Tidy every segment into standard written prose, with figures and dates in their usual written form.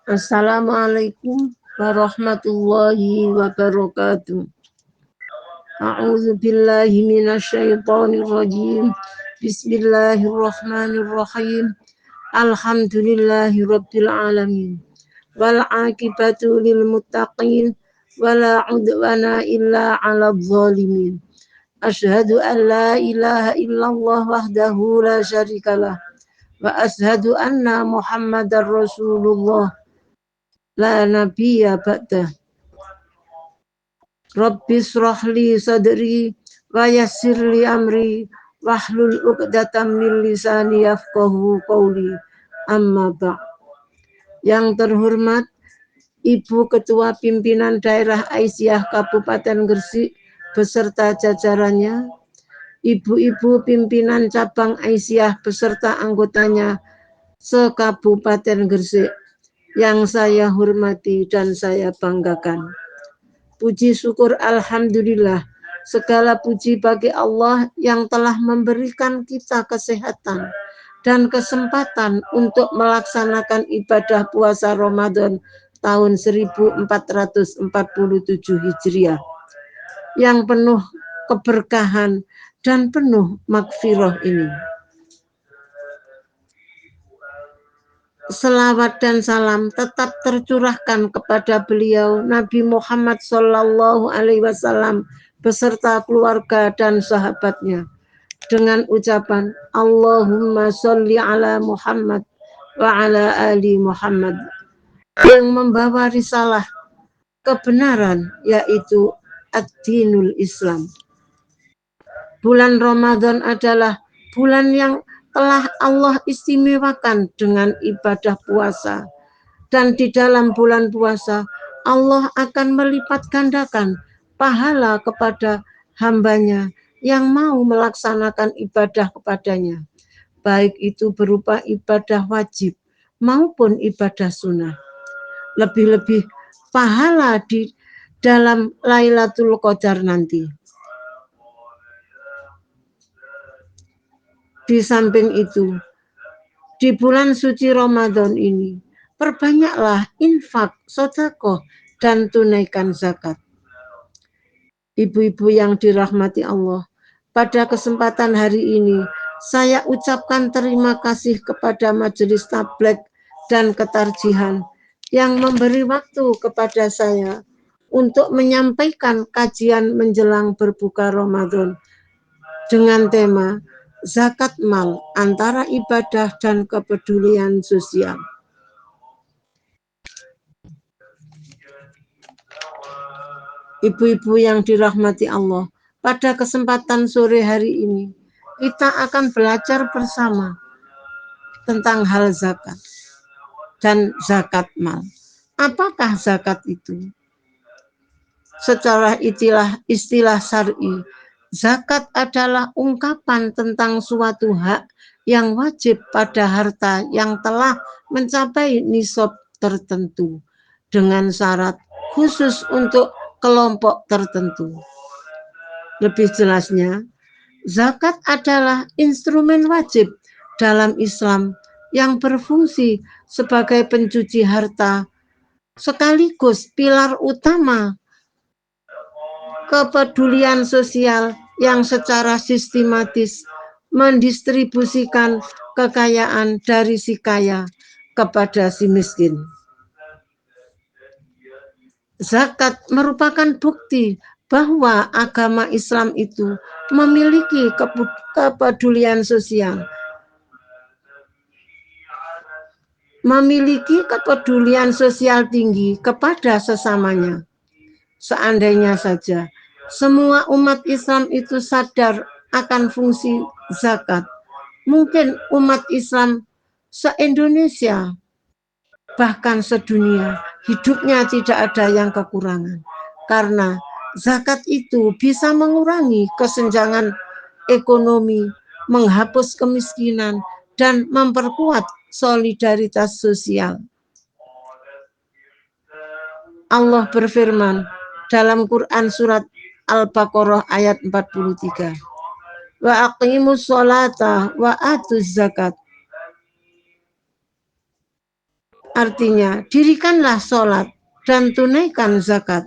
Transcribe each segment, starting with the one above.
Assalamualaikum warahmatullahi wabarakatuh. A'udzu billahi minasyaitonir rajim. Bismillahirrahmanirrahim. Alhamdulillahi rabbil alamin. Wal 'aqibatu lil muttaqin wala 'udwana illa 'alal zalimin. Asyhadu an la ilaha illallah wahdahu la syarikalah wa asyhadu anna Muhammadar Rasulullah la nabiyya ba'dah. Rabbi shrahli sadri wa yassirli amri wahlul 'uqdatam min lisani yafqahu qawli. Amma ba'. Yang terhormat Ibu Ketua Pimpinan Daerah Aisyah Kabupaten Gresik beserta jajarannya, ibu-ibu pimpinan cabang Aisyah beserta anggotanya se-Kabupaten Gresik yang saya hormati dan saya banggakan. Puji syukur alhamdulillah, segala puji bagi Allah yang telah memberikan kita kesehatan dan kesempatan untuk melaksanakan ibadah puasa Ramadan tahun 1447 Hijriah yang penuh keberkahan dan penuh magfirah ini. Selawat dan salam tetap tercurahkan kepada beliau Nabi Muhammad SAW beserta keluarga dan sahabatnya dengan ucapan Allahumma sholli ala Muhammad wa ala ali Muhammad, yang membawa risalah kebenaran yaitu ad-dinul Islam. Bulan Ramadan adalah bulan yang telah Allah istimewakan dengan ibadah puasa, dan di dalam bulan puasa Allah akan melipat gandakan pahala kepada hambanya yang mau melaksanakan ibadah kepadanya, baik itu berupa ibadah wajib maupun ibadah sunnah. Lebih-lebih pahala di dalam Lailatul Qadar nanti. Di samping itu, di bulan suci Ramadan ini, perbanyaklah infak, sedekah, dan tunaikan zakat. Ibu-ibu yang dirahmati Allah, pada kesempatan hari ini, saya ucapkan terima kasih kepada Majelis Tabligh dan Ketarjihan yang memberi waktu kepada saya untuk menyampaikan kajian menjelang berbuka Ramadan dengan tema zakat mal antara ibadah dan kepedulian sosial. Ibu-ibu yang dirahmati Allah, pada kesempatan sore hari ini kita akan belajar bersama tentang hal zakat dan zakat mal. Apakah zakat itu? Secara istilah syar'i, zakat adalah ungkapan tentang suatu hak yang wajib pada harta yang telah mencapai nisab tertentu dengan syarat khusus untuk kelompok tertentu. Lebih jelasnya, zakat adalah instrumen wajib dalam Islam yang berfungsi sebagai pencuci harta sekaligus pilar utama kepedulian sosial yang secara sistematis mendistribusikan kekayaan dari si kaya kepada si miskin. Zakat merupakan bukti bahwa agama Islam itu memiliki kepedulian sosial, tinggi kepada sesamanya. Seandainya saja semua umat Islam itu sadar akan fungsi zakat, mungkin umat Islam se-Indonesia bahkan sedunia hidupnya tidak ada yang kekurangan, karena zakat itu bisa mengurangi kesenjangan ekonomi, menghapus kemiskinan, dan memperkuat solidaritas sosial. Allah berfirman dalam Quran surat Al-Baqarah ayat 43. Wa aqimus sholata wa atuz zakat. Artinya, dirikanlah sholat dan tunaikan zakat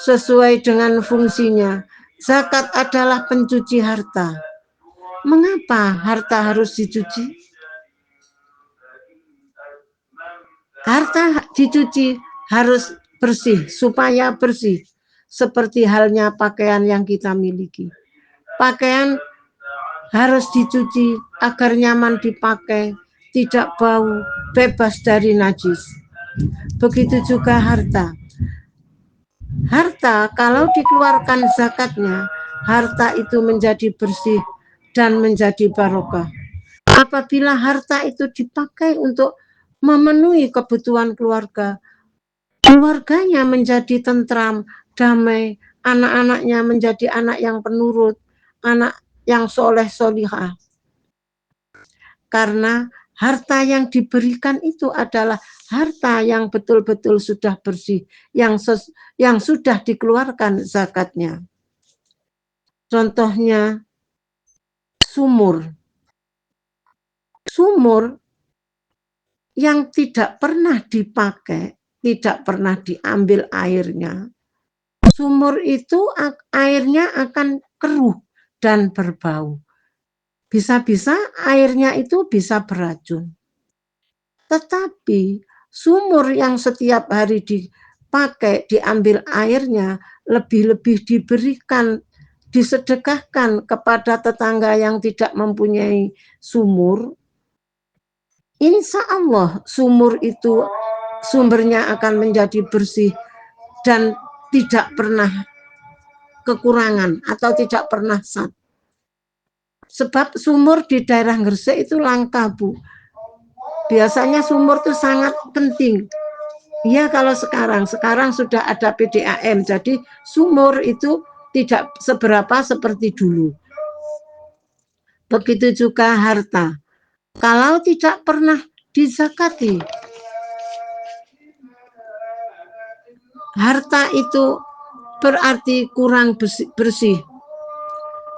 sesuai dengan fungsinya. Zakat adalah pencuci harta. Mengapa harta harus dicuci? Harta dicuci harus bersih, supaya bersih. Seperti halnya pakaian yang kita miliki. Pakaian harus dicuci agar nyaman dipakai, tidak bau, bebas dari najis. Begitu juga harta. Harta kalau dikeluarkan zakatnya, harta itu menjadi bersih dan menjadi barokah. Apabila harta itu dipakai untuk memenuhi kebutuhan keluarga, keluarganya menjadi tentram, damai, anak-anaknya menjadi anak yang penurut, anak yang soleh solihah. Karena harta yang diberikan itu adalah harta yang betul-betul sudah bersih, yang sudah dikeluarkan zakatnya. Contohnya sumur. Sumur yang tidak pernah dipakai, tidak pernah diambil airnya. Sumur itu airnya akan keruh dan berbau. Bisa-bisa airnya itu bisa beracun. Tetapi sumur yang setiap hari dipakai, diambil airnya, lebih-lebih diberikan, disedekahkan kepada tetangga yang tidak mempunyai sumur, insya Allah sumur itu sumbernya akan menjadi bersih dan tidak pernah kekurangan atau tidak pernah sat. Sebab sumur di daerah Gresik itu langka, Bu. Biasanya sumur itu sangat penting. Ya kalau sekarang sudah ada PDAM, jadi sumur itu tidak seberapa seperti dulu. Begitu juga harta. Kalau tidak pernah dizakati, harta itu berarti kurang bersih.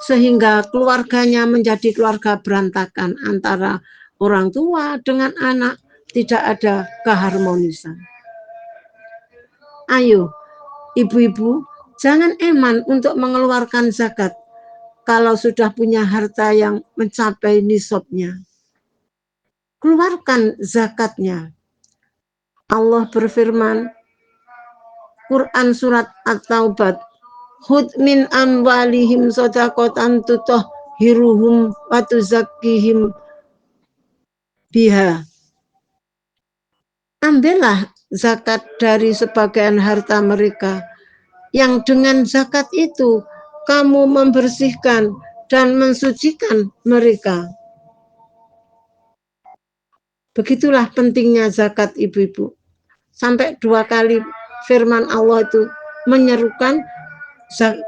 Sehingga keluarganya menjadi keluarga berantakan antara orang tua dengan anak, tidak ada keharmonisan. Ayo, ibu-ibu, jangan eman untuk mengeluarkan zakat kalau sudah punya harta yang mencapai nisabnya. Keluarkan zakatnya. Allah berfirman, Quran surat At-Taubah, Hud min amwalihim shadaqatan tutahhiruhum wa tuzakkihim biha. Ambillah zakat dari sebagian harta mereka, yang dengan zakat itu kamu membersihkan dan mensucikan mereka. Begitulah pentingnya zakat, ibu-ibu. Sampai 2 kali firman Allah itu menyerukan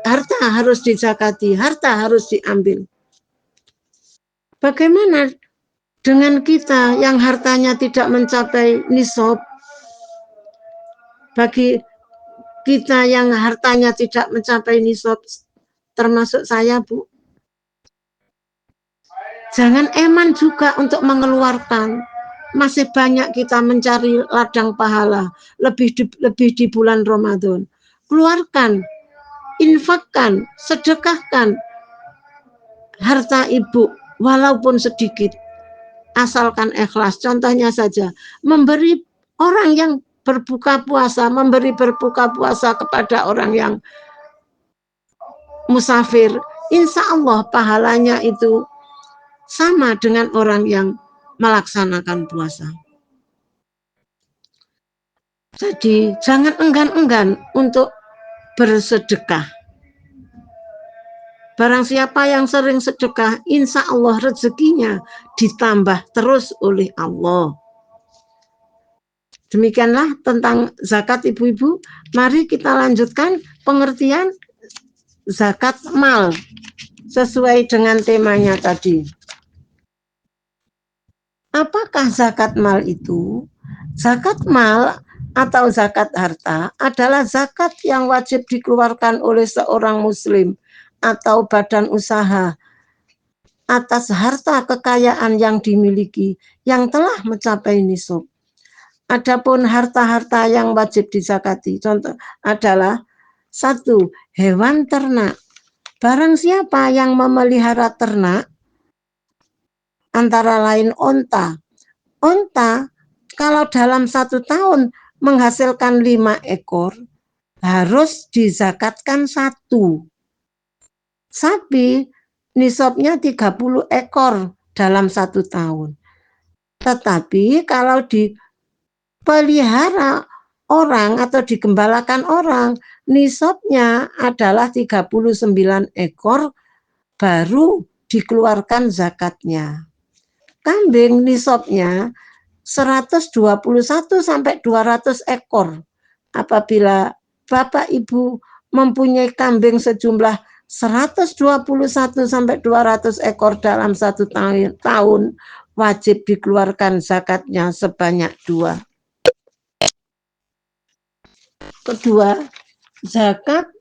harta harus dizakati, harta harus diambil. Bagaimana dengan kita yang hartanya tidak mencapai nisab? Bagi kita yang hartanya tidak mencapai nisab, termasuk saya, Bu, jangan eman juga untuk mengeluarkan. Masih banyak kita mencari ladang pahala, lebih di bulan Ramadan. Keluarkan, infakkan, sedekahkan harta ibu walaupun sedikit, asalkan ikhlas. Contohnya saja, memberi orang yang berbuka puasa, memberi berbuka puasa kepada orang yang musafir, insya Allah pahalanya itu sama dengan orang yang melaksanakan puasa. Jadi jangan enggan-enggan untuk bersedekah. Barang siapa yang sering sedekah, insya Allah rezekinya ditambah terus oleh Allah. Demikianlah tentang zakat, ibu-ibu. Mari kita lanjutkan pengertian zakat mal sesuai dengan temanya tadi. Apakah zakat mal itu? Zakat mal atau zakat harta adalah zakat yang wajib dikeluarkan oleh seorang muslim atau badan usaha atas harta kekayaan yang dimiliki yang telah mencapai nisab. Adapun harta-harta yang wajib dizakati contoh adalah 1. Hewan ternak. Barang siapa yang memelihara ternak, antara lain onta. Onta kalau dalam 1 tahun menghasilkan 5 ekor, harus dizakatkan 1. Sapi nisabnya 30 ekor dalam 1 tahun. Tetapi kalau dipelihara orang atau digembalakan orang, nisabnya adalah 39 ekor, baru dikeluarkan zakatnya. Kambing nisabnya 121 sampai 200 ekor. Apabila Bapak Ibu mempunyai kambing sejumlah 121 sampai 200 ekor dalam 1 tahun, wajib dikeluarkan zakatnya sebanyak 2. Kedua, zakat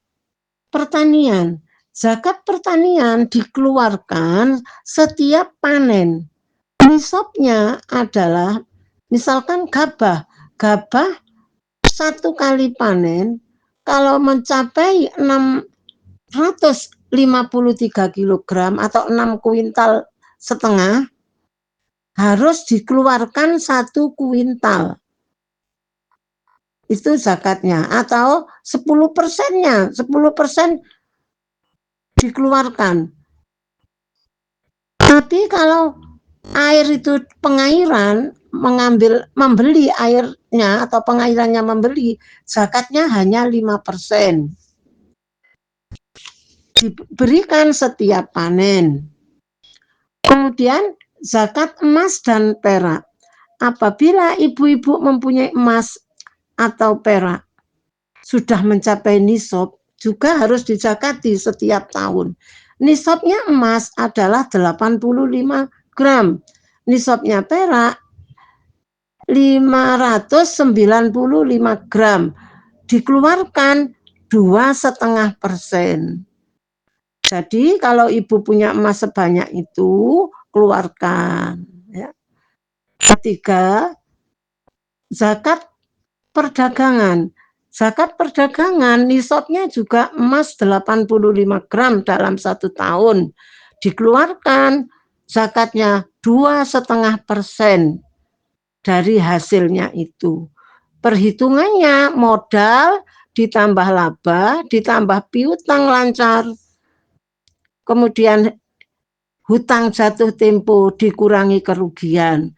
pertanian. Zakat pertanian dikeluarkan setiap panen. Nisabnya adalah misalkan gabah. Gabah 1 kali panen kalau mencapai 653 kg atau 6 kuintal setengah, harus dikeluarkan 1 kuintal. Itu zakatnya, atau 10%-nya, 10% dikeluarkan. Tapi kalau air itu pengairan, membeli airnya atau pengairannya membeli, zakatnya hanya 5%. Diberikan setiap panen. Kemudian zakat emas dan perak. Apabila ibu-ibu mempunyai emas atau perak sudah mencapai nisab, juga harus dizakati setiap tahun. Nisabnya emas adalah 85 gram. Nisabnya perak 595 gram. Dikeluarkan 2,5%. Jadi kalau ibu punya emas sebanyak itu, keluarkan. Ya. Ketiga, zakat perdagangan. Zakat perdagangan nisabnya juga emas 85 gram dalam 1 tahun. Dikeluarkan zakatnya 2,5% dari hasilnya itu. Perhitungannya modal ditambah laba, ditambah piutang lancar, kemudian hutang jatuh tempo dikurangi kerugian.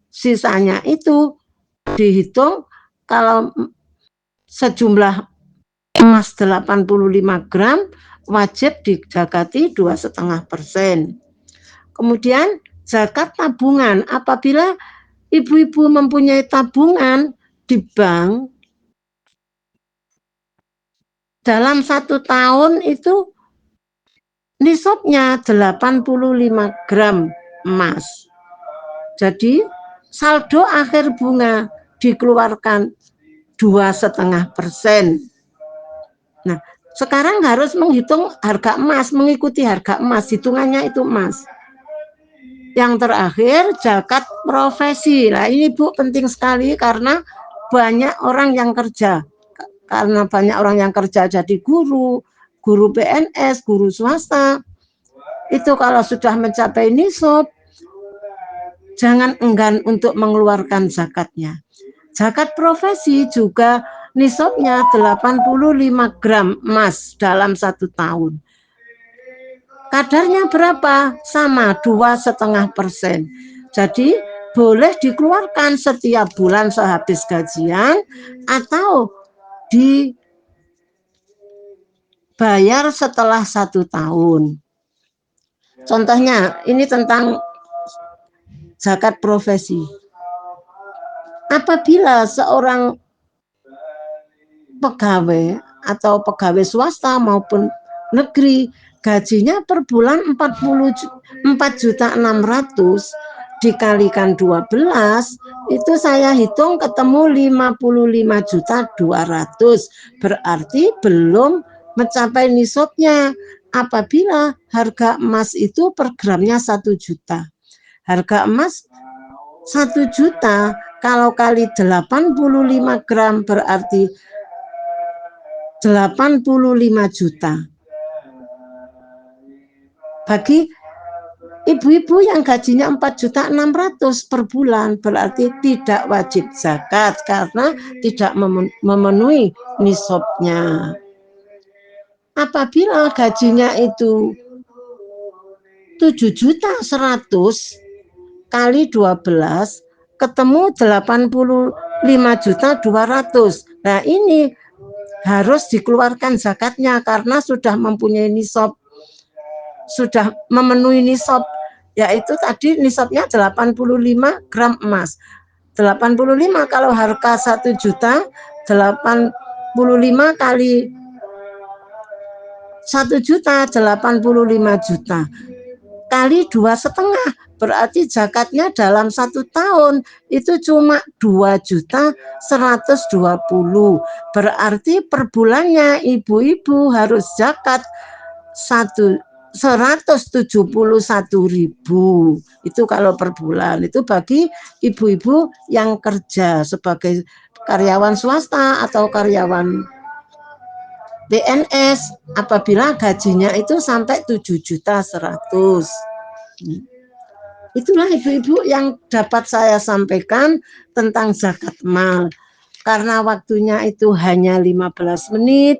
Sisanya itu dihitung kalau sejumlah emas 85 gram wajib dizakati 2,5%. Kemudian zakat tabungan. Apabila ibu-ibu mempunyai tabungan di bank, dalam 1 tahun itu nisabnya 85 gram emas. Jadi saldo akhir bunga dikeluarkan 2,5%. Nah, sekarang harus menghitung harga emas, mengikuti harga emas, hitungannya itu emas. Yang terakhir, zakat profesi. Nah, ini Bu penting sekali karena banyak orang yang kerja. Karena banyak orang yang kerja jadi guru PNS, guru swasta. Itu kalau sudah mencapai nisab, jangan enggan untuk mengeluarkan zakatnya. Zakat profesi juga nisabnya 85 gram emas dalam 1 tahun. Kadarnya berapa? Sama, 2,5%. Jadi boleh dikeluarkan setiap bulan sehabis gajian atau dibayar setelah 1 tahun. Contohnya, ini tentang zakat profesi. Apabila seorang pegawai atau pegawai swasta maupun negeri gajinya per bulan 4.600.000 dikalikan 12, itu saya hitung ketemu 55.200.000, berarti belum mencapai nisabnya. apabila harga emas itu per gramnya 1 juta. Harga emas 1 juta kalau kali 85 gram berarti 85 juta. Bagi ibu-ibu yang gajinya 4.600.000 per bulan berarti tidak wajib zakat karena tidak memenuhi nisabnya. Apabila gajinya itu 7.100.000 kali 12 ketemu 85.200.000. Nah, ini harus dikeluarkan zakatnya karena sudah mempunyai nisab, sudah memenuhi nisab, yaitu tadi nisabnya 85 gram emas. 85 kalau harga 1 juta, 85 kali 1 juta 85 juta kali 2,5 berarti zakatnya dalam 1 tahun itu cuma 2.120.000. Berarti per bulannya ibu-ibu harus zakat 171.000. Itu kalau per bulan. Itu bagi ibu-ibu yang kerja sebagai karyawan swasta atau karyawan PNS apabila gajinya itu sampai 7.100.000. Itulah ibu-ibu yang dapat saya sampaikan tentang zakat mal. Karena waktunya itu hanya 15 menit,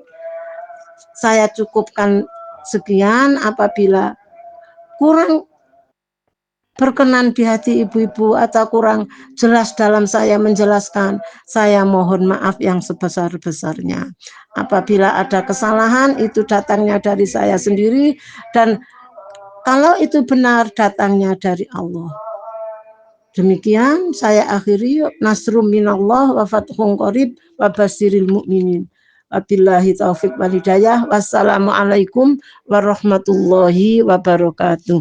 saya cukupkan sekian. Apabila kurang berkenan di hati ibu-ibu atau kurang jelas dalam saya menjelaskan, saya mohon maaf yang sebesar-besarnya. Apabila ada kesalahan itu datangnya dari saya sendiri, dan kalau itu benar datangnya dari Allah. Demikian saya akhiri. Nasrum minallah wa fathun qarib wa basyiril mu'minin. Wabillahi taufik wal hidayah. Wassalamualaikum warahmatullahi wabarakatuh.